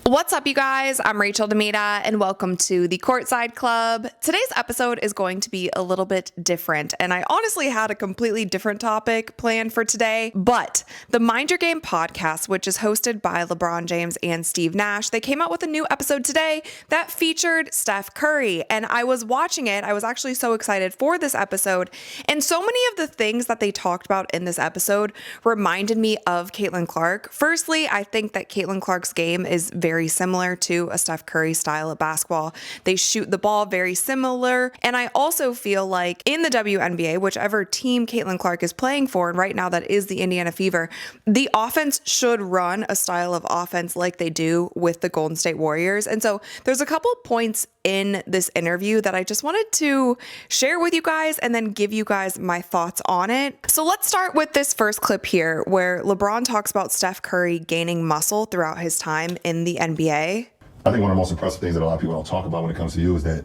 What's up, you guys? I'm Rachel DeMita, and welcome to the Courtside Club. Today's episode is going to be a little bit different, and I honestly had a completely different topic planned for today, but the Mind Your Game podcast, which is hosted by LeBron James and Steve Nash, they came out with a new episode today that featured Steph Curry, and I was watching it. I was actually so excited for this episode, and so many of the things that they talked about in this episode reminded me of Caitlin Clark. Firstly, I think that Caitlin Clark's game is very similar to a Steph Curry style of basketball. They shoot the ball very similar. And I also feel like in the WNBA, whichever team Caitlin Clark is playing for, and right now that is the Indiana Fever, the offense should run a style of offense like they do with the Golden State Warriors. And so there's a couple points in this interview that I just wanted to share with you guys and then give you guys my thoughts on it. So let's start with this first clip here where LeBron talks about Steph Curry gaining muscle throughout his time in the NBA. I think one of the most impressive things that a lot of people don't talk about when it comes to you is that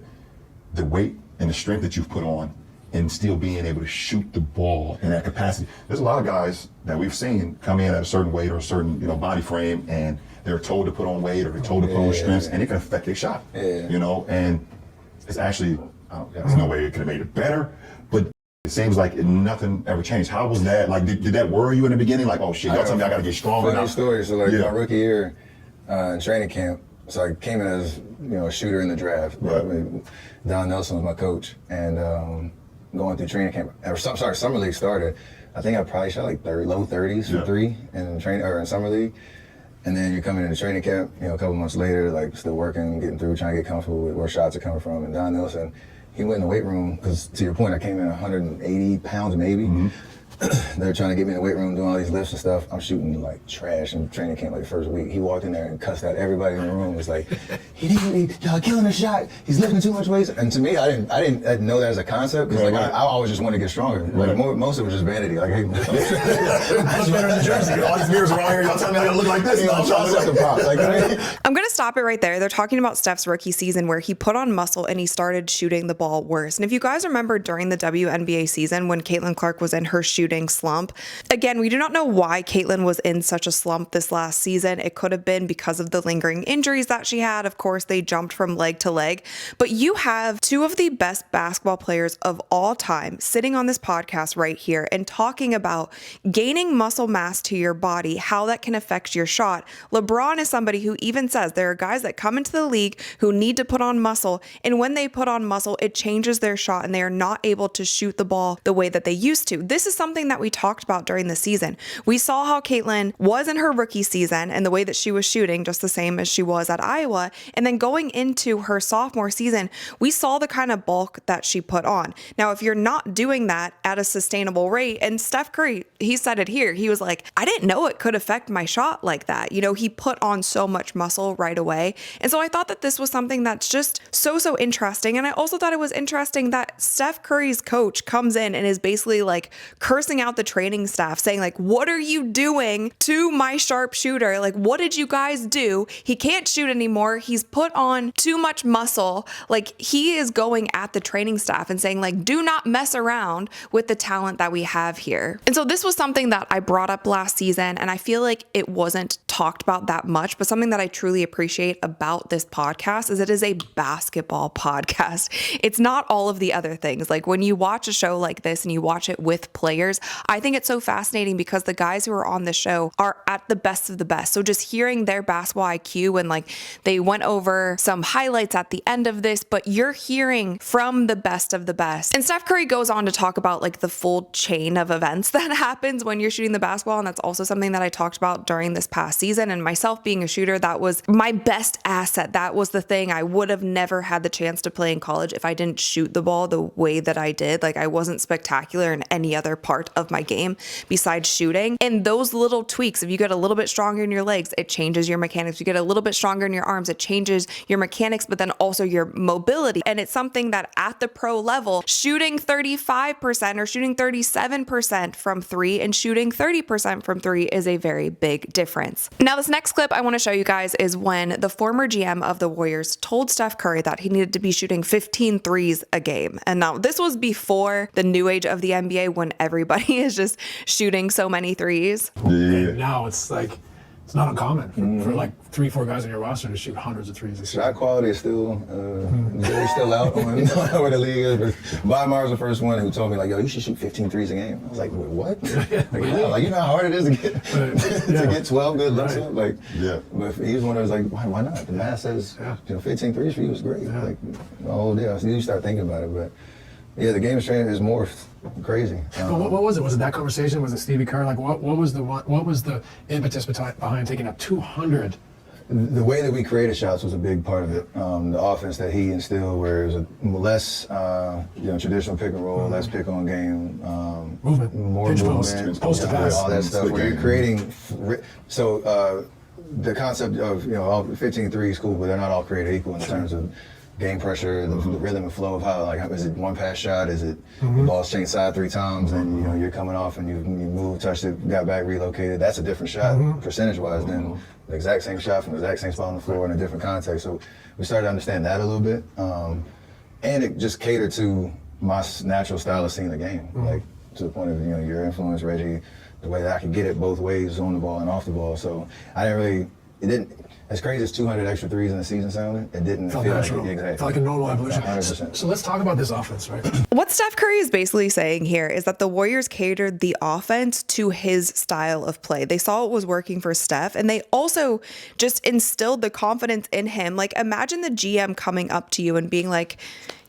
the weight and the strength that you've put on and still being able to shoot the ball in that capacity. There's a lot of guys that we've seen come in at a certain weight or a certain body frame, and they're told to put on weight or they're told to put on strengths, and it can affect their shot. And it's actually, there's no way it could have made it better, but it seems like nothing ever changed. How was that? Like, did that worry you in the beginning? Like, oh shit, y'all tell me I gotta get stronger now? Funny story. So like my rookie year in training camp, so I came in as a shooter in the draft. Right. I mean, Don Nelson was my coach, and going through training camp, summer league started. I think I probably shot like low 30s from three in training or in summer league. And then you're coming into training camp, a couple months later, like still working, getting through, trying to get comfortable with where shots are coming from. And Don Nelson, he went in the weight room, because to your point, I came in 180 pounds maybe. Mm-hmm. They're trying to get me in the weight room, doing all these lifts and stuff. I'm shooting like trash in training camp like the first week. He walked in there and cussed out everybody in the room. It was like, y'all killing the shot. He's lifting too much weight. And to me, I didn't know that as a concept, because I always just want to get stronger. Like most of it was just vanity. Like, hey, I'm better in the jersey. Get all these mirrors around here. Y'all tell me I gotta look like this. I'm gonna stop it right there. They're talking about Steph's rookie season where he put on muscle and he started shooting the ball worse. And if you guys remember during the WNBA season when Caitlin Clark was in her shooting slump, again, we do not know why Caitlin was in such a slump this last season. It could have been because of the lingering injuries that she had. Of course, they jumped from leg to leg, but you have two of the best basketball players of all time sitting on this podcast right here and talking about gaining muscle mass to your body, how that can affect your shot. LeBron is somebody who even says there are guys that come into the league who need to put on muscle, and when they put on muscle, it changes their shot and they are not able to shoot the ball the way that they used to. This is something that we talked about during the season. We saw how Caitlin was in her rookie season and the way that she was shooting, just the same as she was at Iowa. And then going into her sophomore season, we saw the kind of bulk that she put on. Now, if you're not doing that at a sustainable rate, and Steph Curry, he said it here, he was like, I didn't know it could affect my shot like that. He put on so much muscle right away. And so I thought that this was something that's just so interesting. And I also thought it was interesting that Steph Curry's coach comes in and is basically like cursing out the training staff, saying like, what are you doing to my sharpshooter? Like, what did you guys do? He can't shoot anymore. He's put on too much muscle. Like, he is going at the training staff and saying like, do not mess around with the talent that we have here. And so this was something that I brought up last season, and I feel like it wasn't talked about that much, but something that I truly appreciate about this podcast is it is a basketball podcast. It's not all of the other things. Like, when you watch a show like this and you watch it with players, I think it's so fascinating because the guys who are on the show are at the best of the best. So just hearing their basketball IQ, and like they went over some highlights at the end of this, but you're hearing from the best of the best. And Steph Curry goes on to talk about like the full chain of events that happens when you're shooting the basketball. And that's also something that I talked about during this past season. And myself being a shooter, that was my best asset. That was the thing. I would have never had the chance to play in college if I didn't shoot the ball the way that I did. Like, I wasn't spectacular in any other part of my game besides shooting. And those little tweaks, if you get a little bit stronger in your legs, it changes your mechanics. You get a little bit stronger in your arms, it changes your mechanics, but then also your mobility. And it's something that at the pro level, shooting 35% or shooting 37% from three and shooting 30% from three is a very big difference. Now, this next clip I want to show you guys is when the former GM of the Warriors told Steph Curry that he needed to be shooting 15 threes a game. And now this was before the new age of the NBA when everybody is just shooting so many threes. Yeah. And now it's like It's not uncommon for like 3-4 guys on your roster to shoot hundreds of threes. Shot quality is still, jury's still out on where the league is. But Bob Marr's the first one who told me, like, yo, you should shoot 15 threes a game. I was like, wait, what? Like, you know how hard it is to get, to get 12 good looks up? Like, but he was one of those, like, why not? The math says, 15 threes for you is great. Like, the whole deal. So you start thinking about it, but yeah, the game is morphed crazy. But what was it? Was it that conversation? Was it Stevie Kerr? Like, what was the impetus behind taking up 200? The way that we created shots was a big part of it. The offense that he instilled, where it was less, traditional pick and roll, less pick on game, movement, more pinch movement, post to pass, all that stuff. Where you're creating, the concept of all 15 threes is cool, but they're not all created equal in terms of game pressure, the rhythm and flow of how is it one pass shot? Is it the ball's changed side 3 times and you're coming off and you move, touched it, got back, relocated. That's a different shot percentage-wise than the exact same shot from the exact same spot on the floor in a different context. So we started to understand that a little bit, and it just catered to my natural style of seeing the game, like to the point of your influence, Reggie, the way that I could get it both ways on the ball and off the ball. So as crazy as 200 extra threes in the season sounded, it didn't feel natural. Like it, Felt like a normal evolution. 100%. So let's talk about this offense, right? What Steph Curry is basically saying here is that the Warriors catered the offense to his style of play. They saw what was working for Steph, and they also just instilled the confidence in him. Like, imagine the GM coming up to you and being like,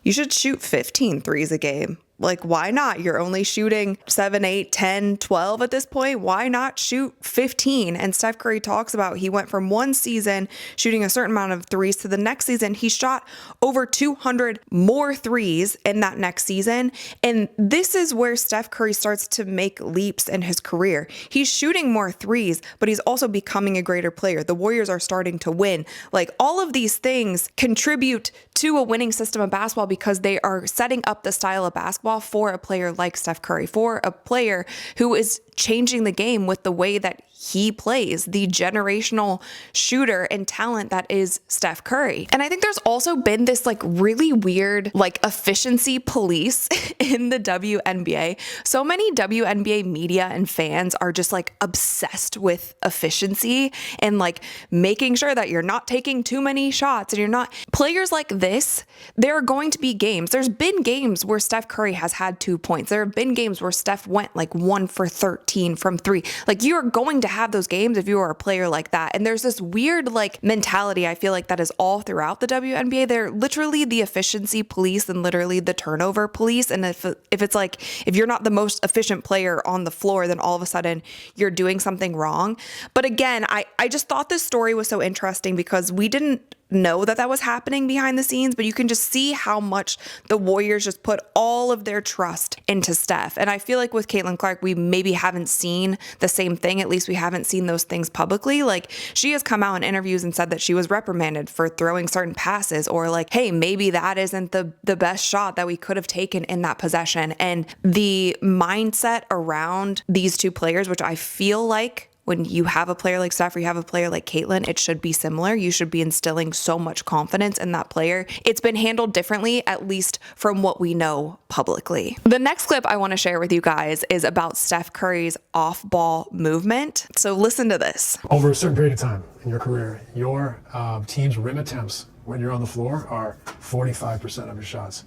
you should shoot 15 threes a game. Like, why not? You're only shooting 7, 8, 10, 12 at this point. Why not shoot 15? And Steph Curry talks about he went from one season shooting a certain amount of threes to the next season. He shot over 200 more threes in that next season. And this is where Steph Curry starts to make leaps in his career. He's shooting more threes, but he's also becoming a greater player. The Warriors are starting to win. Like, all of these things contribute to a winning system of basketball because they are setting up the style of basketball for a player like Steph Curry, for a player who is changing the game with the way that he plays, the generational shooter and talent that is Steph Curry. And I think there's also been this like really weird like efficiency police in the WNBA. So many WNBA media and fans are just like obsessed with efficiency and like making sure that you're not taking too many shots and you're not players like this. There are going to be games. There's been games where Steph Curry has had 2 points. There have been games where Steph went like 1 for 13 from 3. Like, you are going to have those games if you are a player like that. And there's this weird like mentality I feel like that is all throughout the WNBA. They're literally the efficiency police and literally the turnover police. And if it's like, if you're not the most efficient player on the floor, then all of a sudden you're doing something wrong. But again, I just thought this story was so interesting because we didn't know that was happening behind the scenes, but you can just see how much the Warriors just put all of their trust into Steph. And I feel like with Caitlin Clark, we maybe haven't seen the same thing. At least we haven't seen those things publicly. Like, she has come out in interviews and said that she was reprimanded for throwing certain passes, or like, hey, maybe that isn't the best shot that we could have taken in that possession. And the mindset around these two players, which I feel like when you have a player like Steph or you have a player like Caitlin, it should be similar. You should be instilling so much confidence in that player. It's been handled differently, at least from what we know publicly. The next clip I want to share with you guys is about Steph Curry's off-ball movement. So listen to this. Over a certain period of time in your career, your team's rim attempts when you're on the floor are 45% of your shots.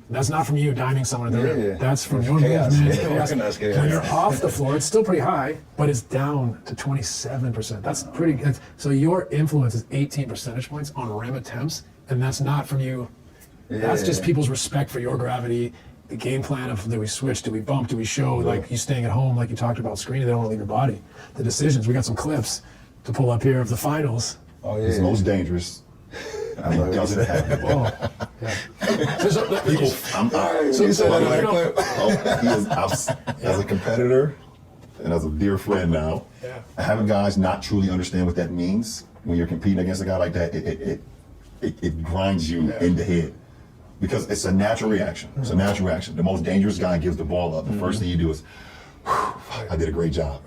That's not from you diming someone at the rim. That's from your movement. Chaos. When you're off the floor, it's still pretty high, but it's down to 27%. That's pretty good. So your influence is 18 percentage points on rim attempts, and that's not from you. That's just people's respect for your gravity, the game plan of, do we switch, do we bump, do we show, like you staying at home, like you talked about screening, they don't want to leave your body. The decisions, we got some clips to pull up here of the finals. Oh yeah. It's most dangerous. He doesn't have the ball. As a competitor and as a dear friend now, having guys not truly understand what that means when you're competing against a guy like that, it grinds you in the head. Because it's a natural reaction. It's a natural reaction. The most dangerous guy gives the ball up. The first thing you do is, I did a great job.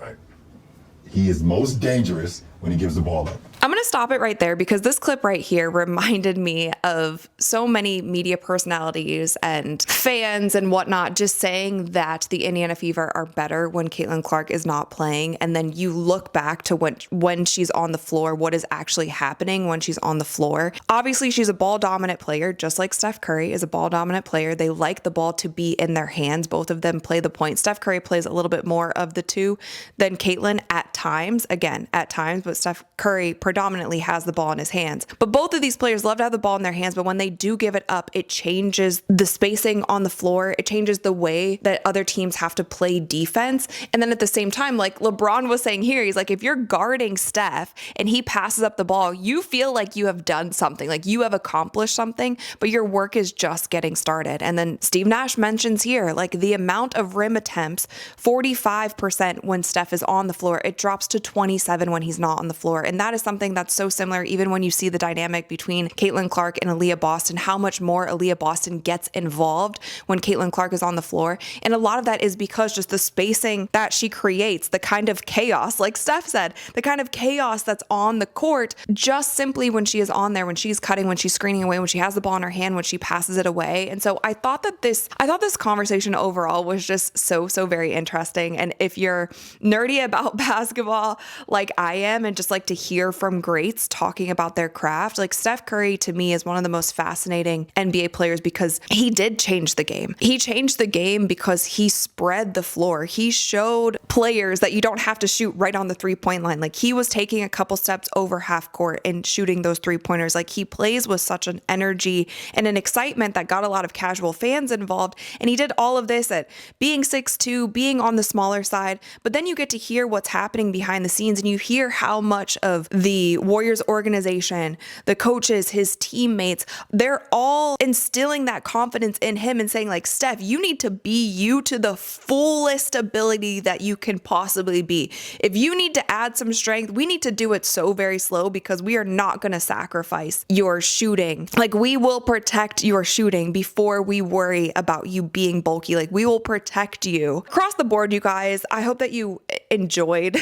He is most dangerous when he gives the ball up. I'm going to stop it right there because this clip right here reminded me of so many media personalities and fans and whatnot just saying that the Indiana Fever are better when Caitlin Clark is not playing. And then you look back to when she's on the floor, what is actually happening when she's on the floor. Obviously, she's a ball dominant player, just like Steph Curry is a ball dominant player. They like the ball to be in their hands. Both of them play the point. Steph Curry plays a little bit more of the two than Caitlin at times. Again, at times, but Steph Curry predominantly has the ball in his hands. But both of these players love to have the ball in their hands, but when they do give it up, it changes the spacing on the floor. It changes the way that other teams have to play defense. And then at the same time, like LeBron was saying here, he's like, if you're guarding Steph and he passes up the ball, you feel like you have done something, like you have accomplished something, but your work is just getting started. And then Steve Nash mentions here, like the amount of rim attempts, 45% when Steph is on the floor, it drops to 27 when he's not on the floor. And that is something that's so similar, even when you see the dynamic between Caitlin Clark and Aaliyah Boston, how much more Aaliyah Boston gets involved when Caitlin Clark is on the floor. And a lot of that is because just the spacing that she creates, the kind of chaos, like Steph said, the kind of chaos that's on the court, just simply when she is on there, when she's cutting, when she's screening away, when she has the ball in her hand, when she passes it away. And so I thought this conversation overall was just so very interesting. And if you're nerdy about basketball like I am and just like to hear from greats talking about their craft, like Steph Curry to me is one of the most fascinating NBA players because he did change the game. He changed the game because he spread the floor. He showed players that you don't have to shoot right on the 3-point line. Like he was taking a couple steps over half court and shooting those 3-pointers. Like he plays with such an energy and an excitement that got a lot of casual fans involved. And he did all of this at being 6'2", being on the smaller side. But then you get to hear what's happening behind the scenes and you hear how much of the Warriors organization, the coaches, his teammates, they're all instilling that confidence in him and saying like, Steph, you need to be you to the fullest ability that you can possibly be. If you need to add some strength, we need to do it so very slow because we are not going to sacrifice your shooting. Like we will protect your shooting before we worry about you being bulky. Like we will protect you. Across the board, you guys, I hope that you enjoyed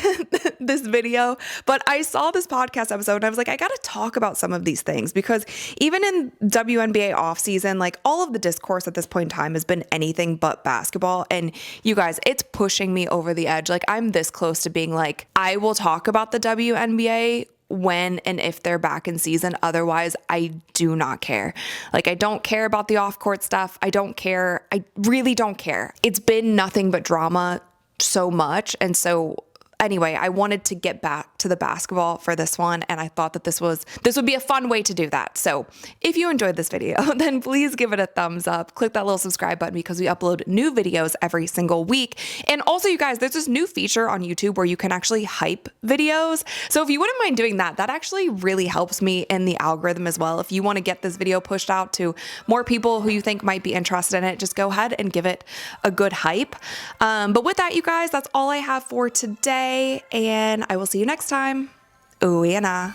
this video, but I saw this podcast episode and I was like, I got to talk about some of these things because even in WNBA off season, like all of the discourse at this point in time has been anything but basketball. And you guys, it's pushing me over the edge. Like I'm this close to being like, I will talk about the WNBA when and if they're back in season. Otherwise, I do not care. Like, I don't care about the off-court stuff. I don't care. I really don't care. It's been nothing but drama so much. And so anyway, I wanted to get back to the basketball for this one, and I thought that this would be a fun way to do that. So if you enjoyed this video, then please give it a thumbs up. Click that little subscribe button because we upload new videos every single week. And also, you guys, there's this new feature on YouTube where you can actually hype videos. So if you wouldn't mind doing that, that actually really helps me in the algorithm as well. If you want to get this video pushed out to more people who you think might be interested in it, just go ahead and give it a good hype. But with that, you guys, that's all I have for today. And I will see you next time. Ooh, yeah.